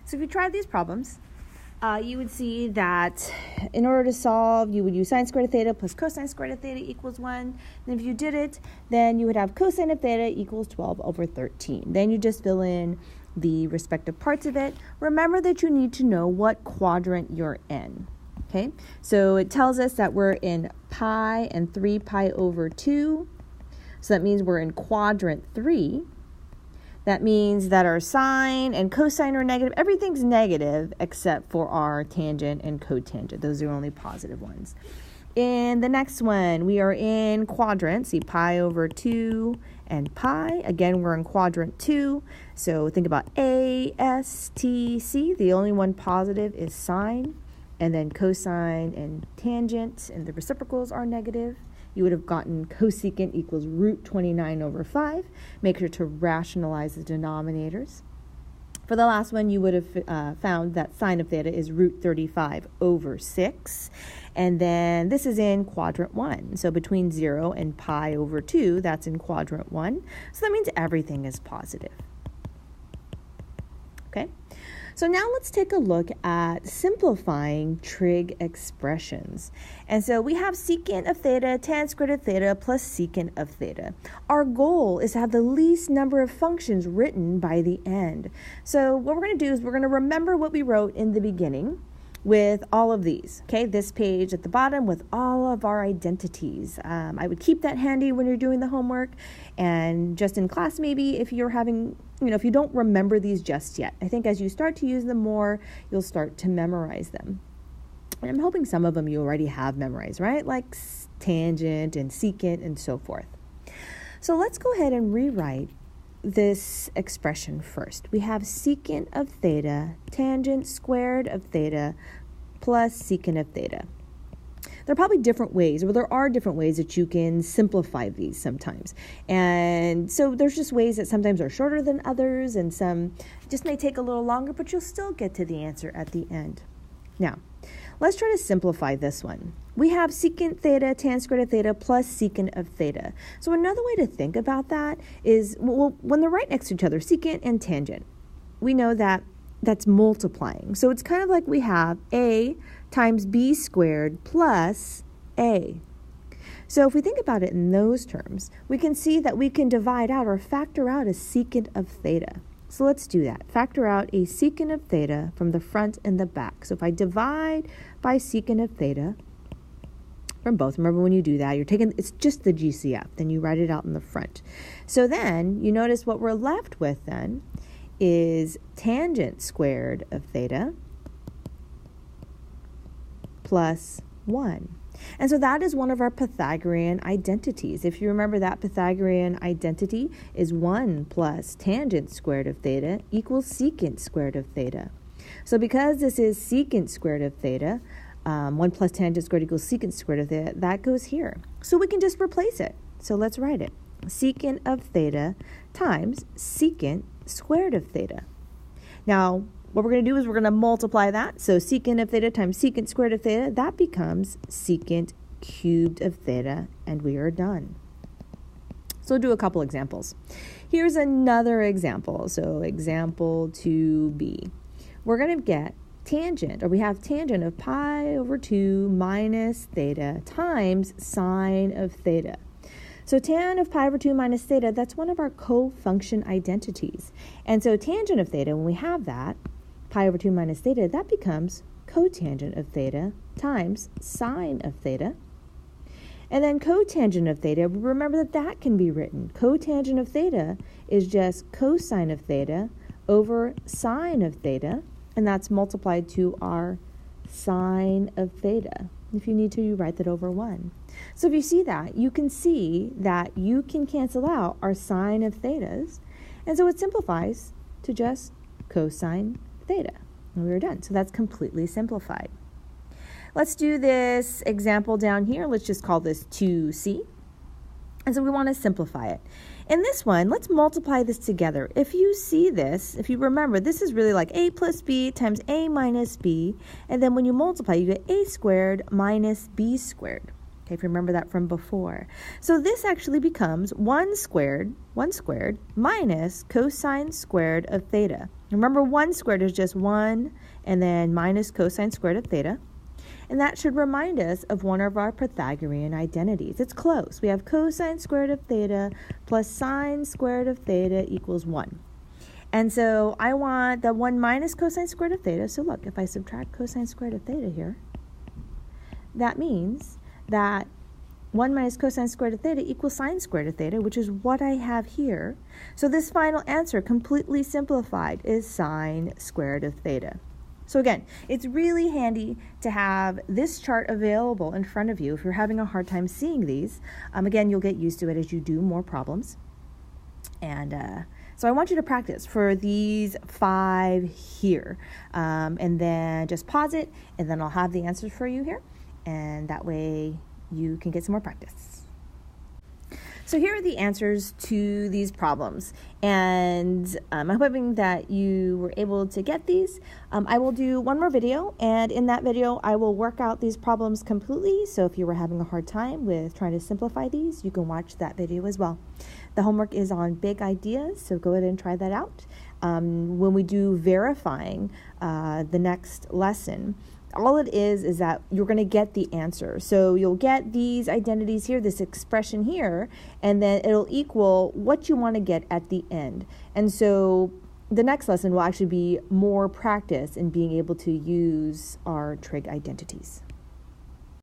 So if you tried these problems, you would see that in order to solve, you would use sine squared of theta plus cosine squared of theta equals 1. And if you did it, then you would have cosine of theta equals 12 over 13. Then you just fill in the respective parts of it. Remember that you need to know what quadrant you're in. Okay, so it tells us that we're in pi and 3 pi over 2. So that means we're in quadrant 3. That means that our sine and cosine are negative. Everything's negative except for our tangent and cotangent. Those are only positive ones. In the next one, we are in quadrant. See, pi over 2 and pi. Again, we're in quadrant 2. So think about A, S, T, C. The only one positive is sine. And then cosine and tangent and the reciprocals are negative. You would have gotten cosecant equals root 29 over 5. Make sure to rationalize the denominators. For the last one, you would have found that sine of theta is root 35 over 6. And then this is in quadrant 1. So between 0 and pi over 2, that's in quadrant 1. So that means everything is positive. Okay? So now let's take a look at simplifying trig expressions. And so we have secant of theta, tan squared of theta, plus secant of theta. Our goal is to have the least number of functions written by the end. So what we're going to do is we're going to remember what we wrote in the beginning with all of these. Okay, this page at the bottom with all of our identities. I would keep that handy when you're doing the homework, and just in class maybe if you're having, if you don't remember these just yet. I think as you start to use them more, you'll start to memorize them. And I'm hoping some of them you already have memorized, right? Like tangent and secant and so forth. So let's go ahead and rewrite this expression first. We have secant of theta, tangent squared of theta, plus secant of theta. There are probably different ways, or there are different ways that you can simplify these sometimes. And so there's just ways that sometimes are shorter than others, and some just may take a little longer, but you'll still get to the answer at the end. Now, let's try to simplify this one. We have secant theta, tan squared of theta, plus secant of theta. So another way to think about that is, well, when they're right next to each other, secant and tangent, we know that that's multiplying. So it's kind of like we have a times b squared plus a. So if we think about it in those terms, we can see that we can divide out or factor out a secant of theta. So let's do that. Factor out a secant of theta from the front and the back. So if I divide by secant of theta from both, remember when you do that, it's just the GCF, then you write it out in the front. So then you notice what we're left with then is tangent squared of theta plus 1. And so that is one of our Pythagorean identities. If you remember, that Pythagorean identity is 1 plus tangent squared of theta equals secant squared of theta. So because this is secant squared of theta, 1 plus tangent squared equals secant squared of theta, that goes here. So we can just replace it. So let's write it. Secant of theta times secant squared of theta. Now, what we're going to do is we're going to multiply that. So secant of theta times secant squared of theta, that becomes secant cubed of theta, and we are done. So we'll do a couple examples. Here's another example. So example 2b. We're going to get tangent, or we have tangent of pi over 2 minus theta times sine of theta. So tan of pi over 2 minus theta, that's one of our co-function identities. And so tangent of theta, when we have that, pi over 2 minus theta, that becomes cotangent of theta times sine of theta. And then cotangent of theta, remember that can be written. Cotangent of theta is just cosine of theta over sine of theta, and that's multiplied to our sine of theta. If you need to, you write that over 1. So if you see that, you can see that you can cancel out our sine of thetas, and so it simplifies to just cosine theta. And we are done. So that's completely simplified. Let's do this example down here. Let's just call this 2c. And so we want to simplify it. In this one, let's multiply this together. If you see this, if you remember, this is really like a plus b times a minus b. And then when you multiply, you get a squared minus b squared. Okay, if you remember that from before. So this actually becomes 1 squared minus cosine squared of theta. Remember, 1 squared is just 1 and then minus cosine squared of theta. And that should remind us of one of our Pythagorean identities. It's close. We have cosine squared of theta plus sine squared of theta equals 1. And so I want the 1 minus cosine squared of theta. So look, if I subtract cosine squared of theta here, that means that 1 minus cosine squared of theta equals sine squared of theta, which is what I have here. So this final answer, completely simplified, is sine squared of theta. So again, it's really handy to have this chart available in front of you if you're having a hard time seeing these. Again, you'll get used to it as you do more problems. And so I want you to practice for these 5 here. And then just pause it, and then I'll have the answers for you here. And that way you can get some more practice. So here are the answers to these problems, and I'm hoping that you were able to get these. I will do one more video, and in that video I will work out these problems completely, so if you were having a hard time with trying to simplify these, you can watch that video as well. The homework is on big ideas, so go ahead and try that out. When we do verifying the next lesson, all it is that you're going to get the answer. So you'll get these identities here, this expression here, and then it'll equal what you want to get at the end. And so the next lesson will actually be more practice in being able to use our trig identities.